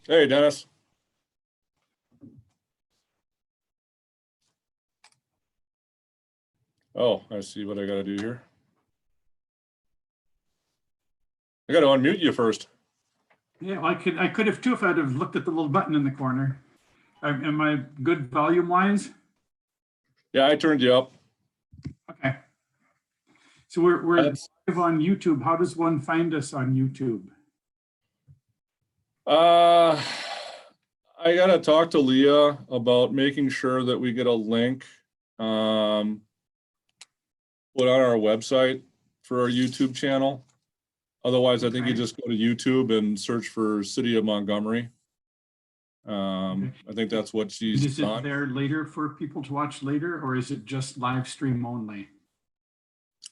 Hey, Dennis. Oh, I see what I gotta do here. I gotta unmute you first. Yeah, well, I could have too if I'd have looked at the little button in the corner. Am I good volume wise? Yeah, I turned you up. Okay. So we're That's- live on YouTube. How does one find us on YouTube? Uh, I gotta talk to Leah about making sure that we get a link put on our website for our YouTube channel. Otherwise, I think you Okay. just go to YouTube and search for City of Montgomery. I think that's what And she's is it done. there later for people to watch later, or is it just live stream only?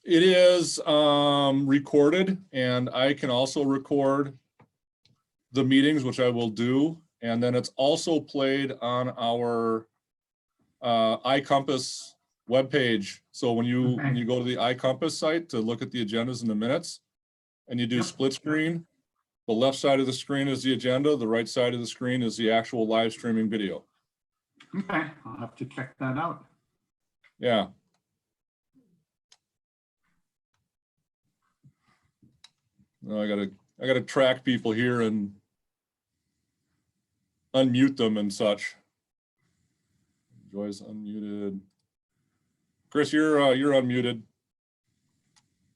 It is recorded, and I can also record the meetings, which I will do. And then it's also played on our iCompass webpage. So when you go to the iCompass site to look at the agendas and the minutes, and you do Yep. split screen, the left side of the screen is the agenda, the right side of the screen is the actual live streaming video. Okay, I'll have to check that out. Yeah. No, I gotta track people here and unmute them and such. Joy's unmuted. Chris, you're unmuted.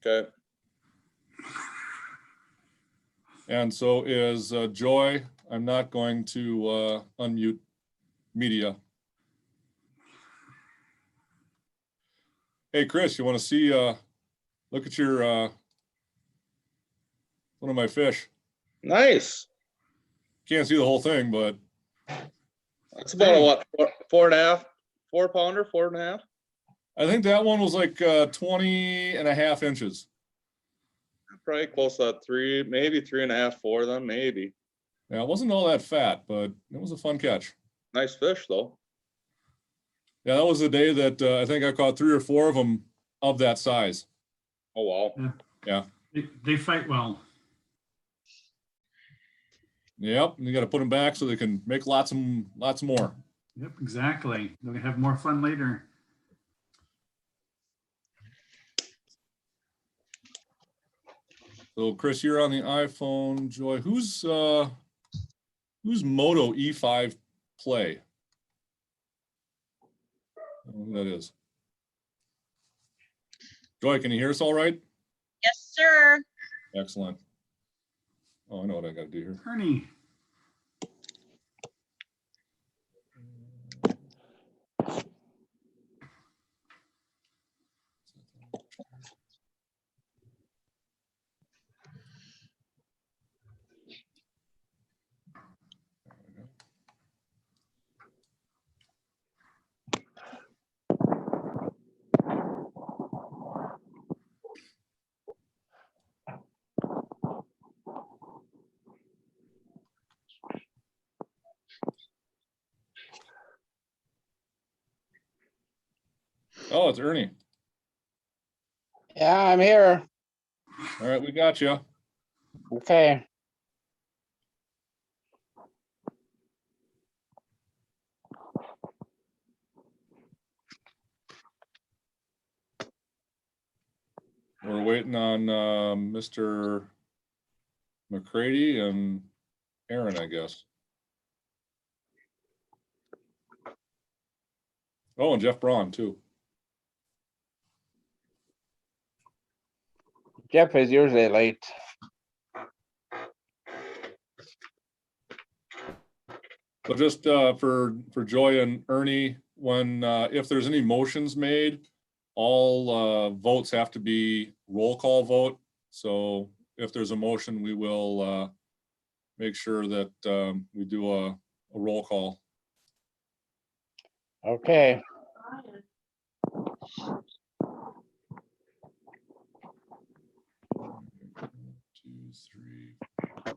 Okay. And so is Joy. I'm not going to unmute media. Hey, Chris, you want to see? Look at your one of my fish. Nice. Can't see the whole thing, but That's about a what, 4.5, 4-pounder, 4.5? I think that one was like 20.5 inches. Probably close to that 3, maybe 3.5, 4 then, maybe. Yeah, it wasn't all that fat, but it was a fun catch. Nice fish though. Yeah, that was the day that I think I caught 3 or 4 of them of that size. Oh, wow. Yeah. They fight well. Yep, and you got to put them back so they can make lots more. Yep, exactly. They'll have more fun later. So Chris, you're on the iPhone. Joy, who's Moto E5 Play? I don't know who that is. Joy, can you hear us all right? Yes, sir. Excellent. Oh, I know what I got to do here. Ernie, Oh, it's Ernie. Yeah, I'm here. All right, we got you. Okay. We're waiting on Mr. McCready and Aaron, I guess. Oh, and Jeff Braun too. Jeff is usually late. So just for Joy and Ernie, when if there's any motions made, all votes have to be roll call vote. So if there's a motion, we will make sure that we do a roll call. Okay. Two, three.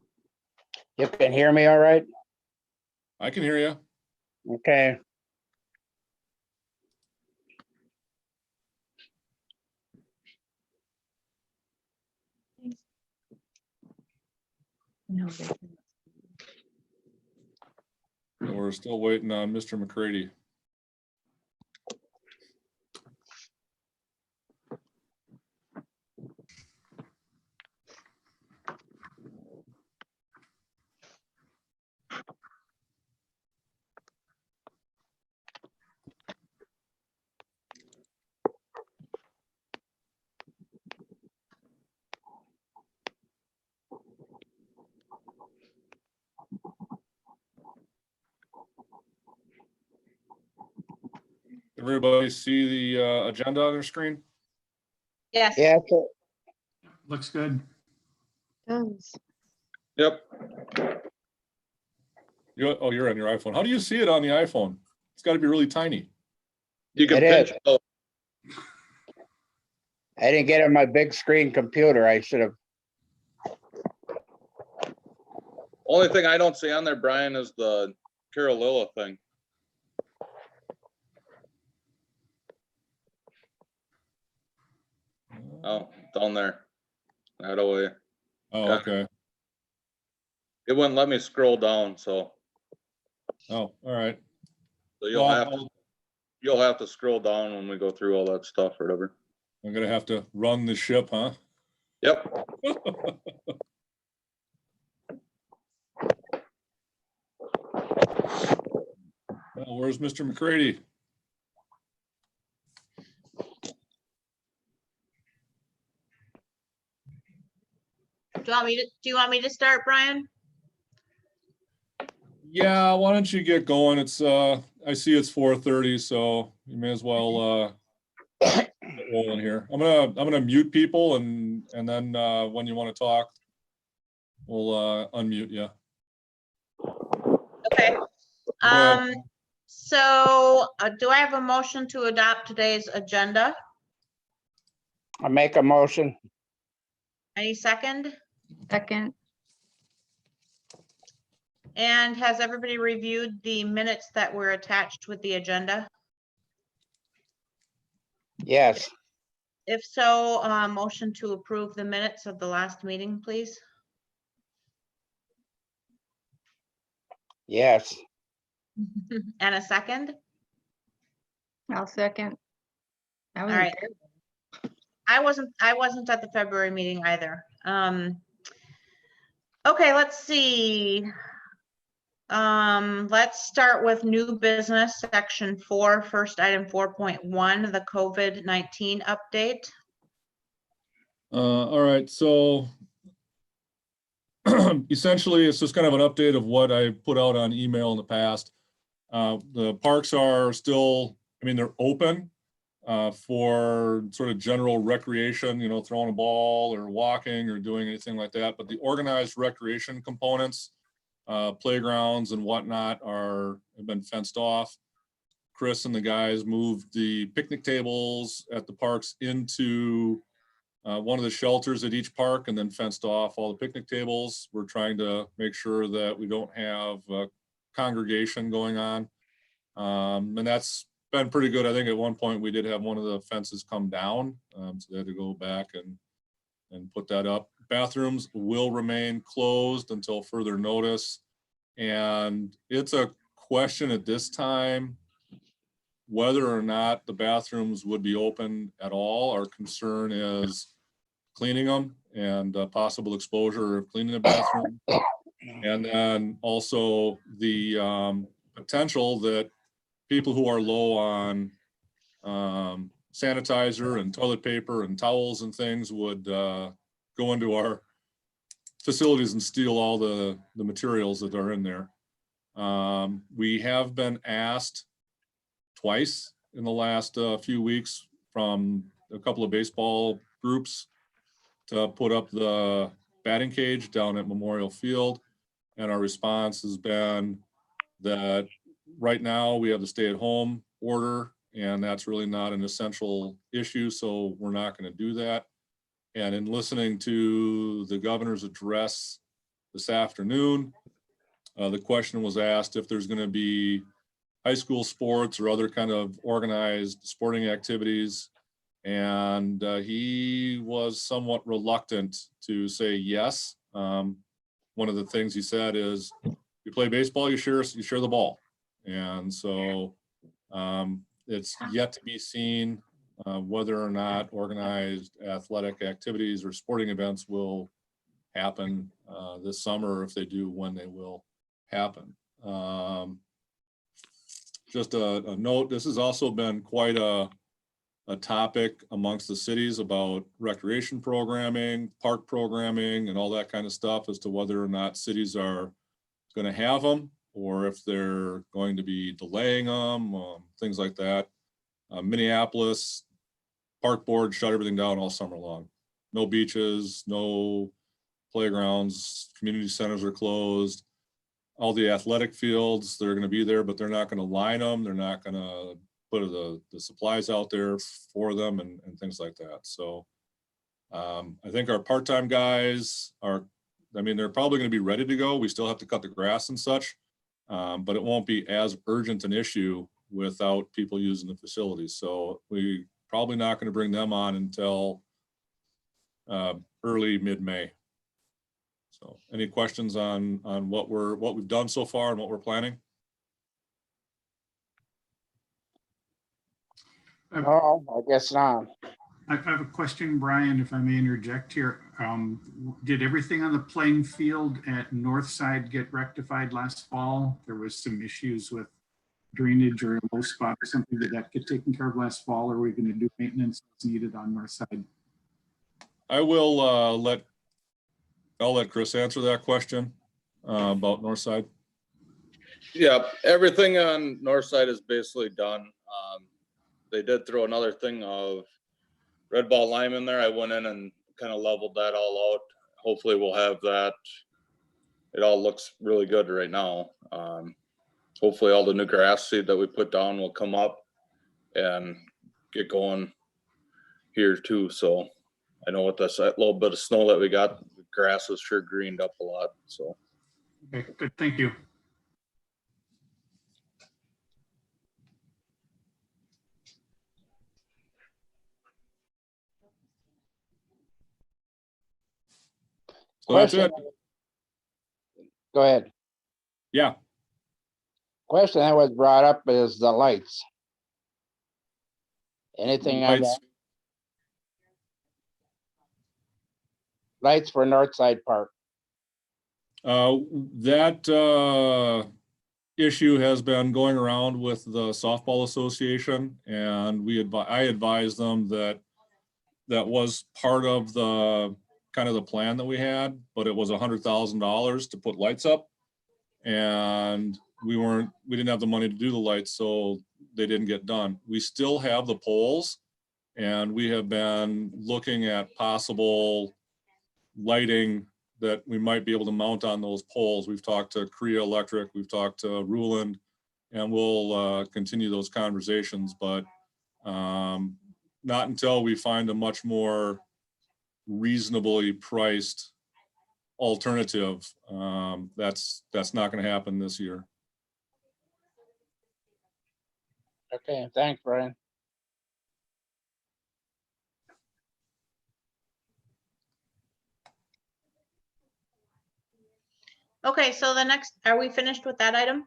You can hear me all right? I can hear you. Okay. No, We're still waiting on Mr. McCready. Everybody see the agenda on their screen? Yes. Yeah, so- Looks good. Does. Yep, You're on your iPhone. How do you see it on the iPhone? It's got to be really tiny. you can It pinch is. it out. I didn't get on my big screen computer. I should have. Only thing I don't see on there, Brian, is the Carolilla thing. Oh, down there. That away. Oh, Got okay. It wouldn't let me scroll down, so Oh, all right. you'll Well, have to, you'll have to scroll down when we go through all that stuff or whatever. I'm gonna have to run the ship, huh? Yep, Well, where's Mr. McCready? Do you want me to start, Brian? Yeah, why don't you get going? It's I see it's 4:30, so you may as well get rolling here. I'm gonna mute people and then when you want to talk, we'll unmute you. Okay. So do I have a motion to adopt today's agenda? I make a motion. Any second? Second, And has everybody reviewed the minutes that were attached with the agenda? Yes, If so, motion to approve the minutes of the last meeting, please. yes. And a second? I'll second. I All wasn't right. there. I wasn't at the February meeting either. Okay, let's see. Let's start with new business, section 4, first item 4.1, the COVID-19 update. All right, so essentially, it's just kind of an update of what I put out on email in the past. The parks are still, I mean, they're open for sort of general recreation, you know, throwing a ball or walking or doing anything like that. But the organized recreation components, playgrounds and whatnot have been fenced off. Chris and the guys moved the picnic tables at the parks into one of the shelters at each park and then fenced off all the picnic tables. We're trying to make sure that we don't have congregation going on. And that's been pretty good. I think at one point we did have one of the fences come down. So they had to go back and put that up. Bathrooms will remain closed until further notice. And it's a question at this time whether or not the bathrooms would be open at all. Our concern is cleaning them and possible exposure of cleaning the bathroom. And then also the potential that people who are low on sanitizer and toilet paper and towels and things would go into our facilities and steal all the materials that are in there. We have been asked twice in the last few weeks from a couple of baseball groups to put up the batting cage down at Memorial Field. And our response has been that right now we have the stay-at-home order and that's really not an essential issue, so we're not going to do that. And in listening to the governor's address this afternoon, the question was asked if there's going to be high school sports or other kind of organized sporting activities. And he was somewhat reluctant to say yes. One of the things he said is you play baseball, you share the ball. And so it's yet to be seen whether or not organized athletic activities or sporting events will happen this summer, or if they do, when they will happen. Just a note, this has also been quite a topic amongst the cities about recreation programming, park programming, and all that kind of stuff as to whether or not cities are going to have them, or if they're going to be delaying them, things like that. Minneapolis Park Board shut everything down all summer long. No beaches, no playgrounds, community centers are closed. All the athletic fields, they're going to be there, but they're not going to line them. They're not going to put the supplies out there for them and things like that. So I think our part-time guys are, I mean, they're probably going to be ready to go. We still have to cut the grass and such, but it won't be as urgent an issue without people using the facilities. So we probably not going to bring them on until early mid-May. So any questions on what we've done so far and what we're planning? No, I guess not. I have a question, Brian, if I may interject here. Did everything on the playing field at Northside get rectified last fall? There was some issues with drainage or a low spot or something. Did that get taken care of last fall, or are we going to do maintenance as needed on Northside? I'll let Chris answer that question about Northside. Yeah, everything on north side is basically done. They did throw another thing of red ball lime in there. I went in and kind of leveled that all out. Hopefully we'll have that. It all looks really good right now. Hopefully all the new grass seed that we put down will come up and get going here too. So I know with this little bit of snow that we got, the grass is sure greened up a lot. So. Okay, good, thank you. So that's Question. it. Go ahead. Yeah. Question that was brought up is the lights. Anything on Lights. that? Lights for Northside Park. That issue has been going around with the softball association, and I advised them that was part of the kind of the plan that we had, but it was $100,000 to put lights up, and we didn't have the money to do the lights, so they didn't get done. We still have the poles, and we have been looking at possible lighting that we might be able to mount on those poles. We've talked to Korea Electric, we've talked to Ruland, and we'll continue those conversations, but not until we find a much more reasonably priced alternative. That's not going to happen this year. Okay, thanks, Brian. Okay, so the next, are we finished with that item?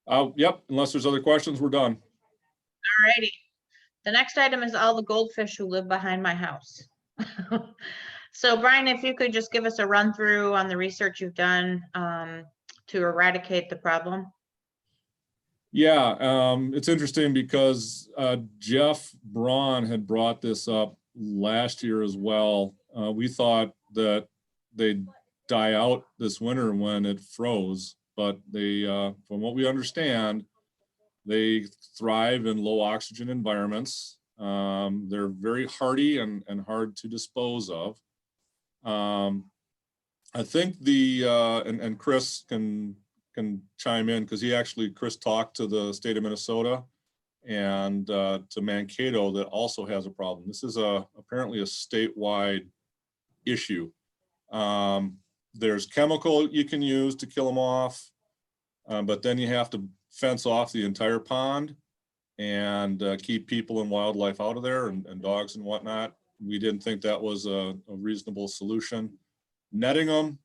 Yep, unless there's other questions, we're done. Alrighty. The next item is all the goldfish who live behind my house. So Brian, if you could just give us a run through on the research you've done to eradicate the problem. Yeah, it's interesting because Jeff Braun had brought this up last year as well. We thought that they'd die out this winter when it froze, but they, from what we understand, they thrive in low oxygen environments. They're very hardy and hard to dispose of. I think and Chris can chime in because Chris talked to the state of Minnesota and to Mankato that also has a problem. This is apparently a statewide issue. There's chemical you can use to kill them off, but then you have to fence off the entire pond and keep people and wildlife out of there and dogs and whatnot. We didn't think that was a reasonable solution. Netting them,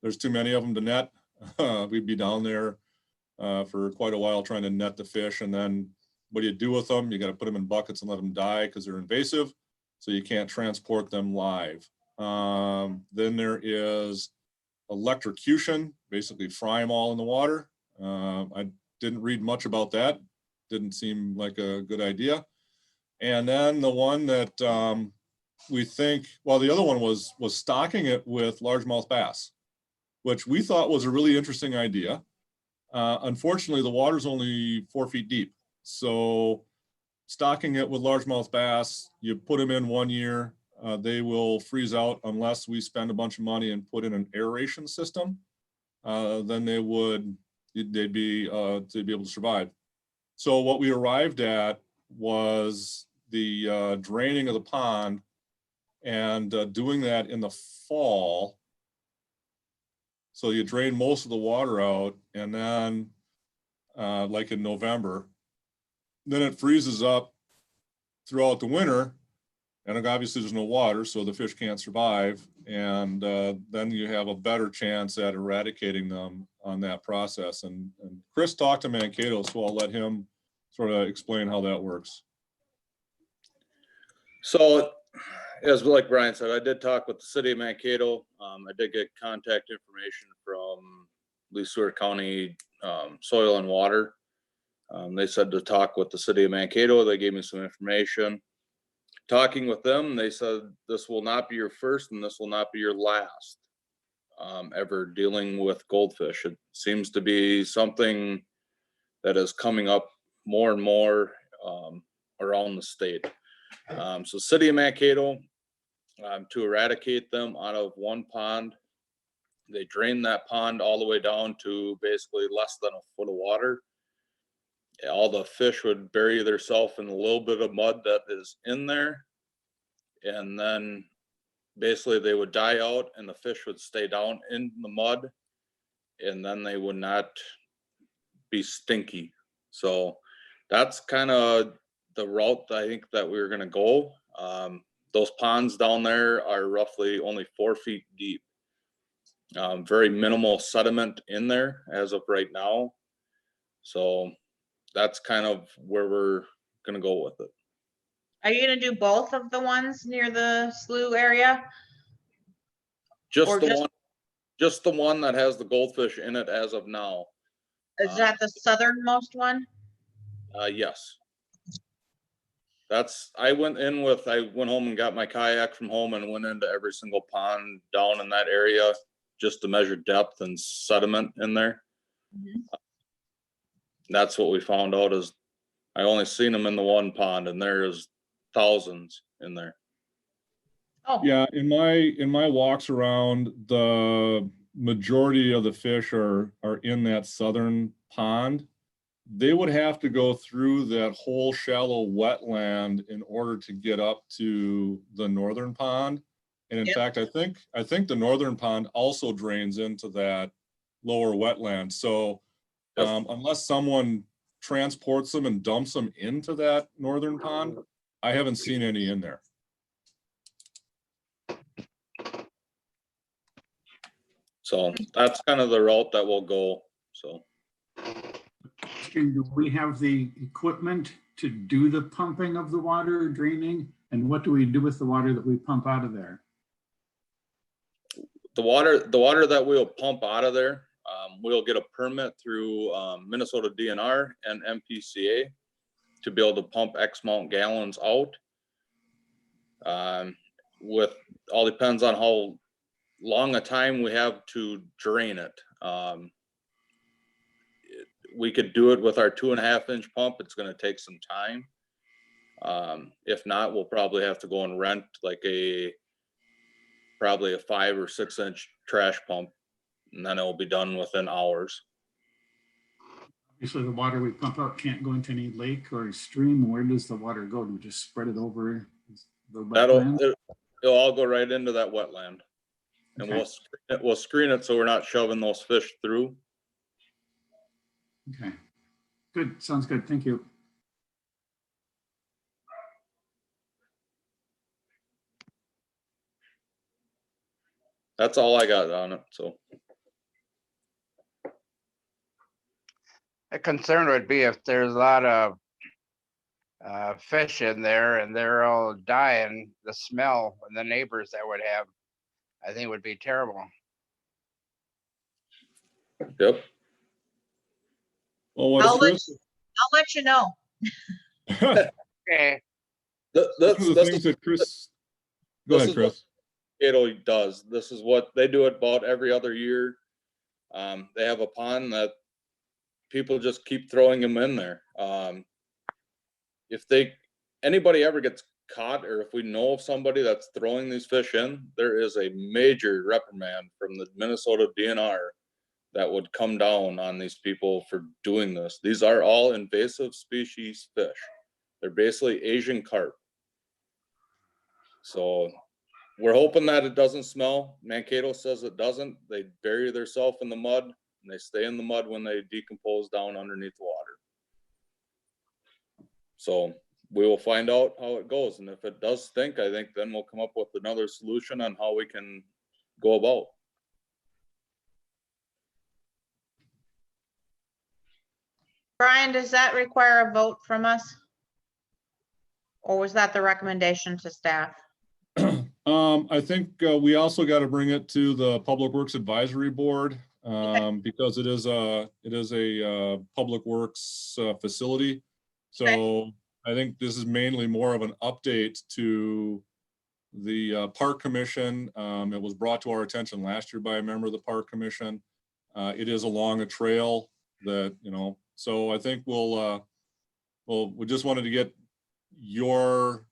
there's too many of them to net. We'd be down there for quite a while trying to net the fish, and then what do you do with them? You got to put them in buckets and let them die because they're invasive, so you can't transport them live. Then there is electrocution, basically fry them all in the water. I didn't read much about that. Didn't seem like a good idea. And then the one that we think, well, the other one was stocking it with largemouth bass, which we thought was a really interesting idea. Unfortunately, the water's only 4 feet deep. So stocking it with largemouth bass, you put them in 1 year, they will freeze out unless we spend a bunch of money and put in an aeration system. Then they'd be able to survive. So what we arrived at was the draining of the pond and doing that in the fall. So you drain most of the water out, and then like in November, then it freezes up throughout the winter, and obviously there's no water, so the fish can't survive. And then you have a better chance at eradicating them on that process. And Chris talked to Mankato, so I'll let him sort of explain how that works. So, as like Brian said, I did talk with the city of Mankato. I did get contact information from Lee Stewart County Soil and Water. They said to talk with the city of Mankato. They gave me some information. Talking with them, they said this will not be your first and this will not be your last ever dealing with goldfish. It seems to be something that is coming up more and more around the state. So city of Mankato, to eradicate them out of one pond, they drain that pond all the way down to basically less than a foot of water. All the fish would bury themselves in a little bit of mud that is in there. And then basically they would die out and the fish would stay down in the mud, and then they would not be stinky. So that's kind of the route I think that we were going to go. Those ponds down there are roughly only 4 feet deep. Very minimal sediment in there as of right now. So that's kind of where we're going to go with it. Are you gonna do both of the ones near the slough area? Just Or the just- one, just the one that has the goldfish in it as of now. Is that the southernmost one? Yes. I went home and got my kayak from home and went into every single pond down in that area just to measure depth and sediment in there. Mhm. That's what we found out is I only seen them in the one pond and there is thousands in there. Oh, Yeah, in my walks around, the majority of the fish are in that southern pond. They would have to go through that whole shallow wetland in order to get up to the northern pond. And in Yep. fact, I think the northern pond also drains into that lower wetland. So Yes. unless someone transports them and dumps them into that northern pond, I haven't seen any in there. So that's kind of the route that we'll go. So Question, do we have the equipment to do the pumping of the water draining? And what do we do with the water that we pump out of there? the water that we'll pump out of there, we'll get a permit through Minnesota DNR and MPCA to be able to pump X amount gallons out. With all depends on how long a time we have to drain it. We could do it with our 2.5-inch pump. It's going to take some time. If not, we'll probably have to go and rent like probably a 5 or 6-inch trash pump, and then it will be done within hours. Obviously, the water we pump out can't go into any lake or stream. Where does the water go? Do we just spread it over the wetland? It'll all go right into that wetland, and Okay. we'll screen it so we're not shoving those fish through. Okay, good, sounds good, thank you. That's all I got on it. So a concern would be if there's a lot of fish in there and they're all dying, the smell and the neighbors that would have, I think would be terrible. Yep. Well, what I'll let, Chris, I'll let you know. Okay, one of the This things is, that Chris, go this ahead, is what Chris. Cato does. This is what they do it about every other year. They have a pond that people just keep throwing them in there. If anybody ever gets caught, or if we know of somebody that's throwing these fish in, there is a major reprimand from the Minnesota DNR that would come down on these people for doing this. These are all invasive species fish. They're basically Asian carp. So we're hoping that it doesn't smell. Mankato says it doesn't. They bury themselves in the mud and they stay in the mud when they decompose down underneath the water. So we will find out how it goes. And if it does stink, I think then we'll come up with another solution on how we can go about. Brian, does that require a vote from us? Or was that the recommendation to staff? I think we also got to bring it to the Public Works Advisory Board because it is a Public Works facility. So I think this is mainly more of an update to the Park Commission. It was brought to our attention last year by a member of the Park Commission. It is along a trail that, so I think we just wanted to get your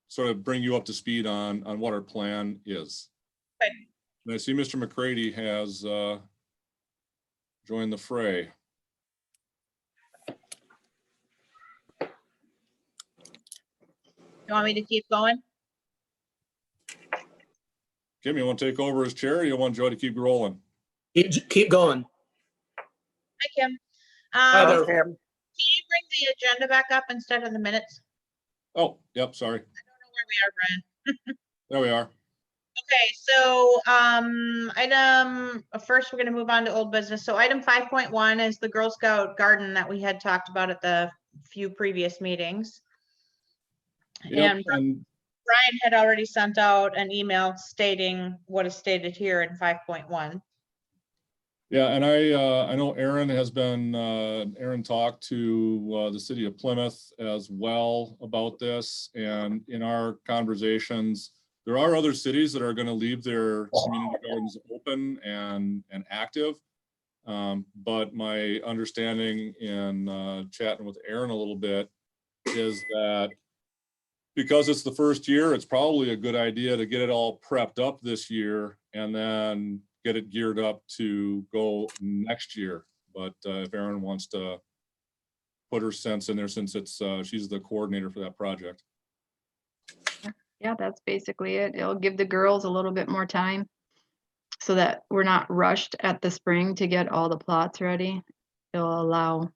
sort of bring you up to speed on what our plan is. Okay. And I see Mr. McCready has joined the fray. You want me to keep going? Kim, you want to take over as chair or you want Joy to keep rolling? Keep going. Hi, Kim. Hi there. Can you bring the agenda back up instead of the minutes? Oh, yep, sorry. I don't know where we are, Brian. There we are. Okay, so first we're going to move on to old business. So item 5.1 is the Girl Scout garden that we had talked about at the few previous meetings. Yep, And and Brian had already sent out an email stating what is stated here in 5.1. yeah, and I know Aaron has been, Aaron talked to the city of Plymouth as well about this. And in our conversations, there are other cities that are going to leave their community gardens open and active. But my understanding in chatting with Aaron a little bit is that because it's the first year, it's probably a good idea to get it all prepped up this year and then get it geared up to go next year. But if Aaron wants to put her sense in there, since it's she's the coordinator for that project. Yeah, that's basically it. It'll give the girls a little bit more time so that we're not rushed at the spring to get all the plots ready. It'll allow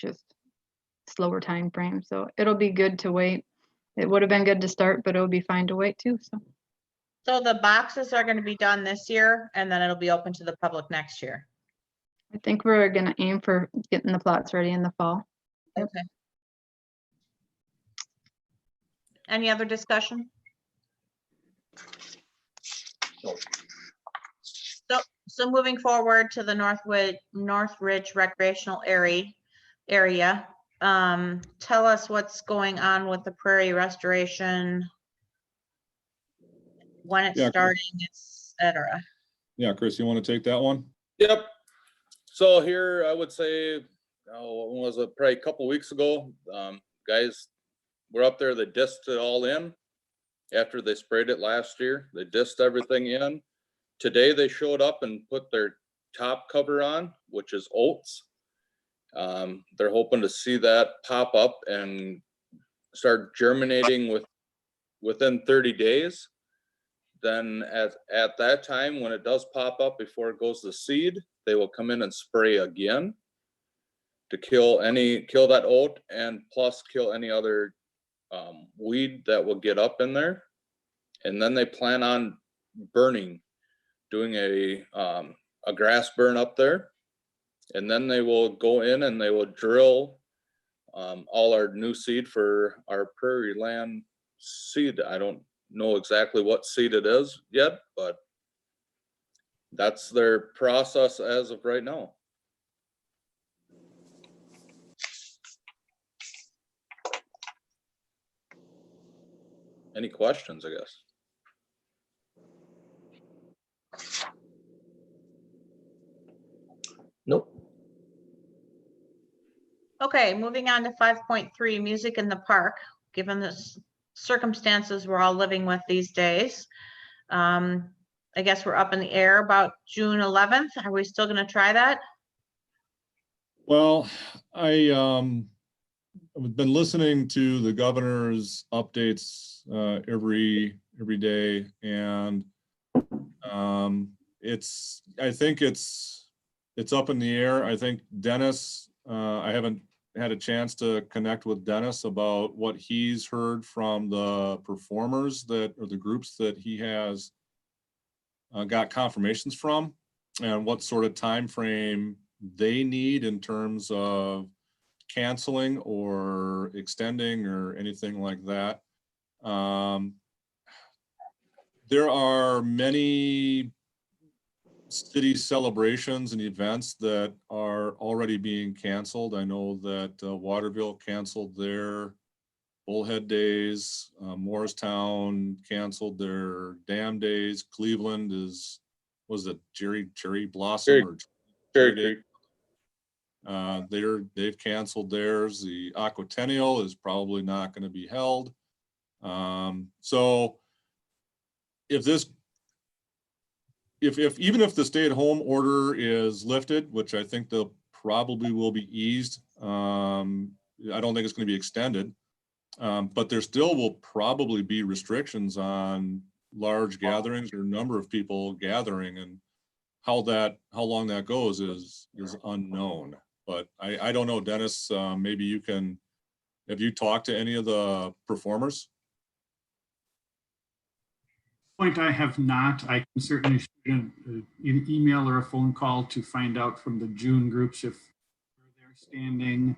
just slower time frame. So it'll be good to wait. It would have been good to start, but it'll be fine to wait too. So the boxes are going to be done this year and then it'll be open to the public next year. I think we're gonna aim for getting the plots ready in the fall. Okay. Any other discussion? So moving forward to the North Ridge recreational area. Tell us what's going on with the prairie restoration, when it's Yeah, starting, etc. Yeah, Chris, you want to take that one? Yep. So here, I would say, when was it? Probably a couple weeks ago, guys were up there, they disked it all in. After they sprayed it last year, they disked everything in. Today, they showed up and put their top cover on, which is oats. They're hoping to see that pop up and start germinating within 30 days. Then at that time, when it does pop up before it goes to seed, they will come in and spray again to kill that oat and plus kill any other weed that will get up in there. And then they plan on doing a grass burn up there. And then they will go in and they will drill all our new seed for our prairie land seed. I don't know exactly what seed it is yet, but that's their process as of right now. Any questions, I guess? Nope. Okay, moving on to 5.3, music in the park. Given the circumstances we're all living with these days, I guess we're up in the air about June 11th. Are we still going to try that? Well, I've been listening to the governor's updates every day, and I think it's up in the air. I think Dennis, I haven't had a chance to connect with Dennis about what he's heard from the performers or the groups that he has got confirmations from, and what sort of time frame they need in terms of canceling or extending or anything like that. There are many city celebrations and events that are already being canceled. I know that Waterville canceled their Bullhead Days, Morristown canceled their Dam Days, Cleveland was it Cherry Blossom or Cherry Day? Creek. They've canceled theirs. The Aquatennial is probably not going to be held. So even if the stay-at-home order is lifted, which I think they'll probably will be eased, I don't think it's going to be extended. But there still will probably be restrictions on large gatherings or number of people gathering, and how long that goes is unknown. But I don't know, Dennis, maybe have you talked to any of the performers? Point I have not. I can certainly shoot an email or a phone call to find out from the June groups if they're standing.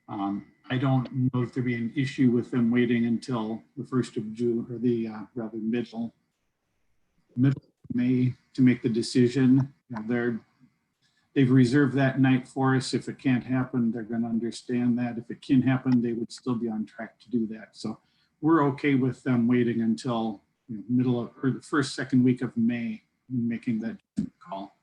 I don't know if there'd be an issue with them waiting until the 1st of June or the rather middle of May to make the decision. They've reserved that night for us. If it can't happen, they're going to understand that. If it can happen, they would still be on track to do that. So we're okay with them waiting until middle of or the second week of May in making that call.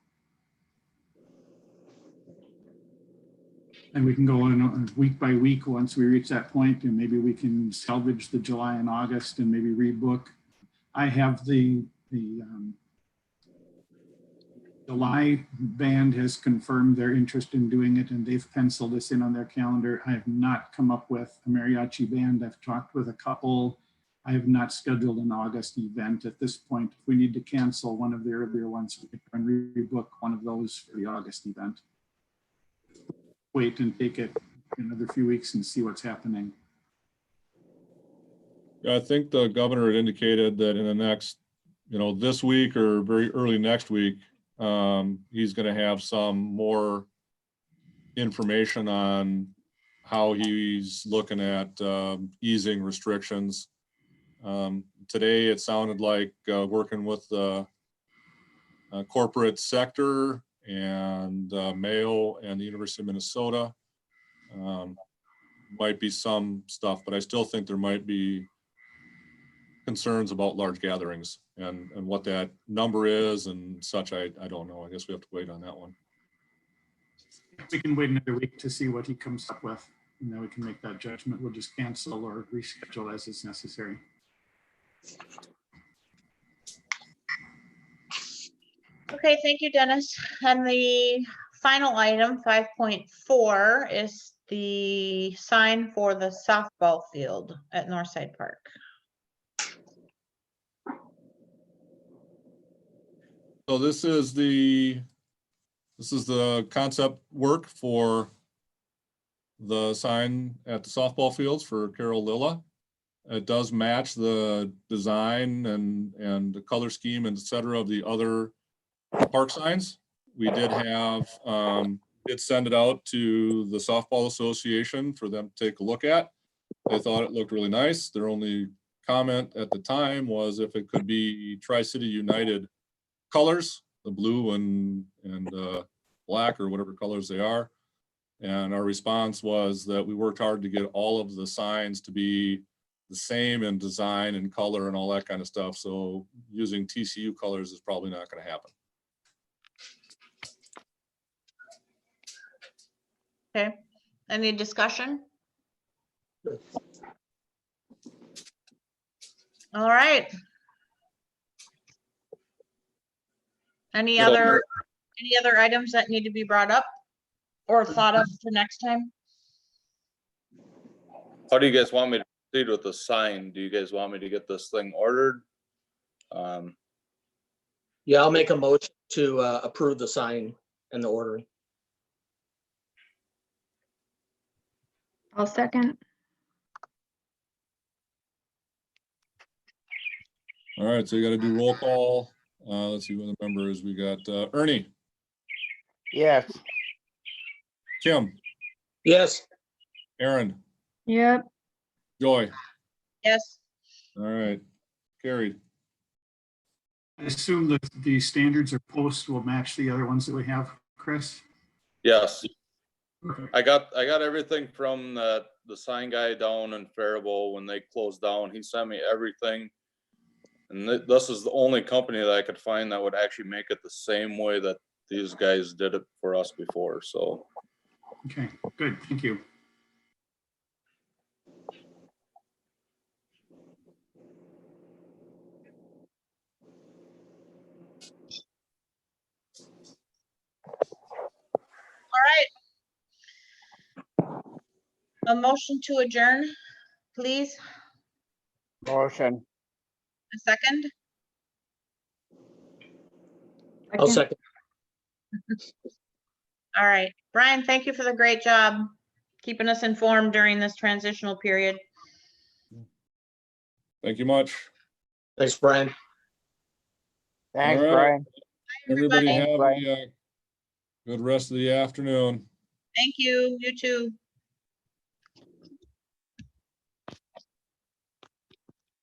And we can go on week by week once we reach that point, and maybe we can salvage the July and August and maybe rebook. I have the July band has confirmed their interest in doing it, and they've penciled this in on their calendar. I have not come up with a mariachi band. I've talked with a couple. I have not scheduled an August event at this point. If we need to cancel one of the earlier ones, we can rebook one of those for the August event. Wait and take it another few weeks and see what's happening. Yeah, I think the governor had indicated that in the next, this week or very early next week, he's going to have some more information on how he's looking at easing restrictions. Today, it sounded like working with the corporate sector and Mayo and the University of Minnesota. Might be some stuff, but I still think there might be concerns about large gatherings and what that number is and such. I don't know. I guess we have to wait on that one. We can wait another week to see what he comes up with, and then we can make that judgment. We'll just cancel or reschedule as is necessary. Okay, thank you, Dennis. And the final item, 5.4, is the sign for the softball field at Northside Park. So this is the concept work for the sign at the softball fields for Carol Lilla. It does match the design and the color scheme and et cetera of the other park signs. We did have did send it out to the softball association for them to take a look at. They thought it looked really nice. Their only comment at the time was if it could be Tri-City United colors, the blue and black or whatever colors they are. And our response was that we worked hard to get all of the signs to be the same in design and color and all that kind of stuff. So using TCU colors is probably not going to happen. Okay, any discussion? All right. Any So- other items that need to be brought up or thought of for next time? How do you guys want me to proceed with the sign? Do you guys want me to get this thing ordered? Yeah, I'll make a motion to approve the sign and the ordering. I'll second. All right, so you got to do roll call. Let's see what the members we got. Ernie, Yes. Kim, Yes, Aaron, Yep, Joy. Yes, All right, carried. I assume that the standards or posts will match the other ones that we have, Chris? Yes, Okay. I got everything from the sign guy down in Faribault when they closed down. He sent me everything. And this is the only company that I could find that would actually make it the same way that these guys did it for us before, so. Okay, good, thank you. a motion to adjourn, please. Motion. A second? I'll second. second. All right, Brian, thank you for the great job keeping us informed during this transitional period. Thank you much. Thanks, Brian. Thanks, All right. Brian. Everybody Everybody. have Brian. a good rest of the afternoon. Thank you, you too.